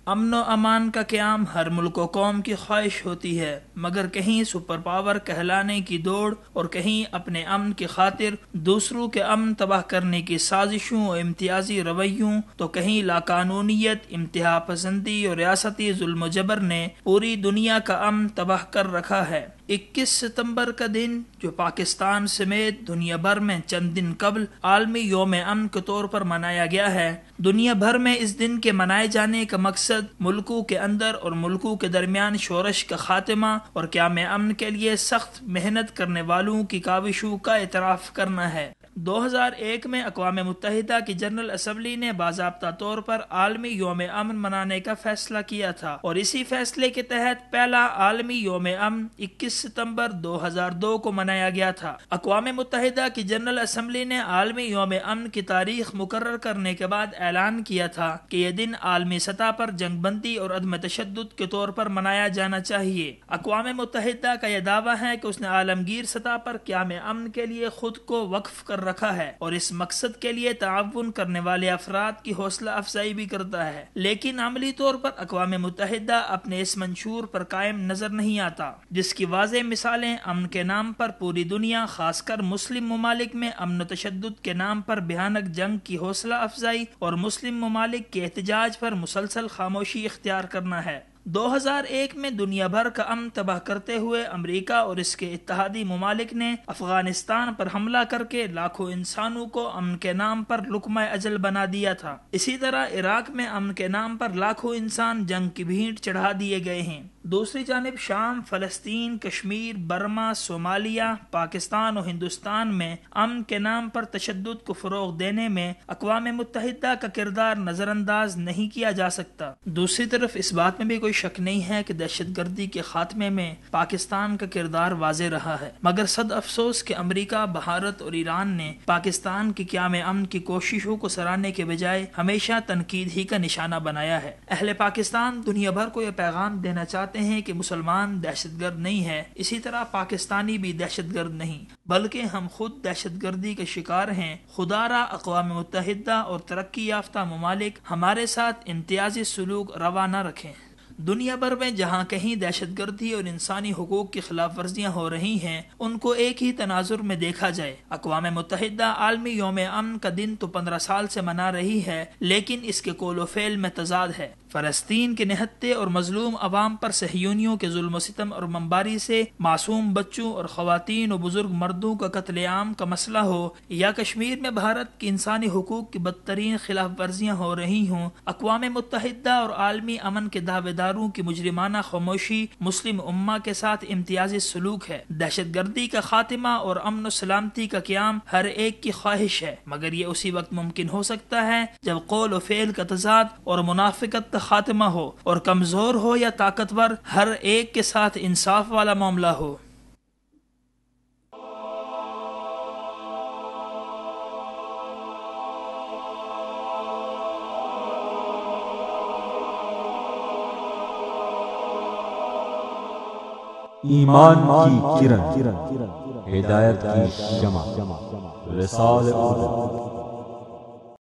امن و امان کا قیام ہر ملک و قوم کی خواہش ہوتی ہے، مگر کہیں سپر پاور کہلانے کی دوڑ اور کہیں اپنے امن کی خاطر دوسروں کے امن تباہ کرنے کی سازشوں اور امتیازی رویوں، تو کہیں لاقانونیت، انتہا پسندی اور ریاستی ظلم و جبر نے پوری دنیا کا امن تباہ کر رکھا ہے۔ 21 ستمبر کا دن، جو پاکستان سمیت دنیا بھر میں چند دن قبل عالمی یوم امن کے طور پر منایا گیا ہے، دنیا بھر میں اس دن کے منائے جانے کا مقصد ملکوں کے اندر اور ملکوں کے درمیان شورش کا خاتمہ اور قیام امن کے لیے سخت محنت کرنے والوں کی کاوشوں کا اعتراف کرنا ہے۔ 2001 میں اقوام متحدہ کی جنرل اسمبلی نے باضابطہ طور پر عالمی یوم امن منانے کا فیصلہ کیا تھا، اور اسی فیصلے کے تحت پہلا عالمی یوم امن 21 ستمبر 2002 کو منایا گیا تھا۔ اقوام متحدہ کی جنرل اسمبلی نے عالمی یوم امن کی تاریخ مقرر کرنے کے بعد اعلان کیا تھا کہ یہ دن عالمی سطح پر جنگ بندی اور عدم تشدد کے طور پر منایا جانا چاہیے۔ اقوام متحدہ کا یہ دعویٰ ہے کہ اس نے عالمگیر سطح پر قیام امن کے لیے خود کو وقف کر رکھا ہے اور اس مقصد کے لیے تعاون کرنے والے افراد کی حوصلہ افزائی بھی کرتا ہے، لیکن عملی طور پر اقوام متحدہ اپنے اس منشور پر قائم نظر نہیں آتا، جس کی واضح مثالیں امن کے نام پر پوری دنیا، خاص کر مسلم ممالک میں امن و تشدد کے نام پر بھیانک جنگ کی حوصلہ افزائی اور مسلم ممالک کے احتجاج پر مسلسل خاموشی اختیار کرنا ہے۔ 2001 میں دنیا بھر کا امن تباہ کرتے ہوئے امریکہ اور اس کے اتحادی ممالک نے افغانستان پر حملہ کر کے لاکھوں انسانوں کو امن کے نام پر لقمہ اجل بنا دیا تھا۔ اسی طرح عراق میں امن کے نام پر لاکھوں انسان جنگ کی بھینٹ چڑھا دیے گئے ہیں۔ دوسری جانب شام، فلسطین، کشمیر، برما، صومالیہ، پاکستان اور ہندوستان میں امن کے نام پر تشدد کو فروغ دینے میں اقوام متحدہ کا کردار نظر انداز نہیں کیا جا سکتا۔ دوسری طرف اس بات میں بھی کوئی شک نہیں ہے کہ دہشت گردی کے خاتمے میں پاکستان کا کردار واضح رہا ہے، مگر صد افسوس کہ امریکہ، بھارت اور ایران نے پاکستان کی قیام امن کی کوششوں کو سراہنے کے بجائے ہمیشہ تنقید ہی کا نشانہ بنایا ہے۔ اہل پاکستان دنیا بھر کو یہ پیغام دینا چاہتے ہیں کہ مسلمان دہشت گرد نہیں ہے، اسی طرح پاکستانی بھی دہشت گرد نہیں، بلکہ ہم خود دہشت گردی کے شکار ہیں۔ خدا را اقوام متحدہ اور ترقی یافتہ ممالک ہمارے ساتھ امتیازی سلوک روا نہ رکھیں۔ دنیا بھر میں جہاں کہیں دہشت گردی اور انسانی حقوق کی خلاف ورزیاں ہو رہی ہیں، ان کو ایک ہی تناظر میں دیکھا جائے۔ اقوام متحدہ عالمی یوم امن کا دن تو 15 سال سے منا رہی ہے، لیکن اس کے قول و فعل میں تضاد ہے۔ فلسطین کے نہتے اور مظلوم عوام پر صہیونیوں کے ظلم و ستم اور بمباری سے معصوم بچوں اور خواتین و بزرگ مردوں کا قتل عام کا مسئلہ ہو، یا کشمیر میں بھارت کی انسانی حقوق کی بدترین خلاف ورزیاں ہو رہی ہوں، اقوام متحدہ اور عالمی امن کے دعوے داروں کی مجرمانہ خاموشی مسلم امہ کے ساتھ امتیازی سلوک ہے۔ دہشت گردی کا خاتمہ اور امن و سلامتی کا قیام ہر ایک کی خواہش ہے، مگر یہ اسی وقت ممکن ہو سکتا ہے جب قول و فعل کا تضاد اور منافقت کا خاتمہ ہو، اور کمزور ہو یا طاقتور، ہر ایک کے ساتھ انصاف والا معاملہ ہو۔ ایمان کی کرن، ہدایت کی شمع، رسال اردو۔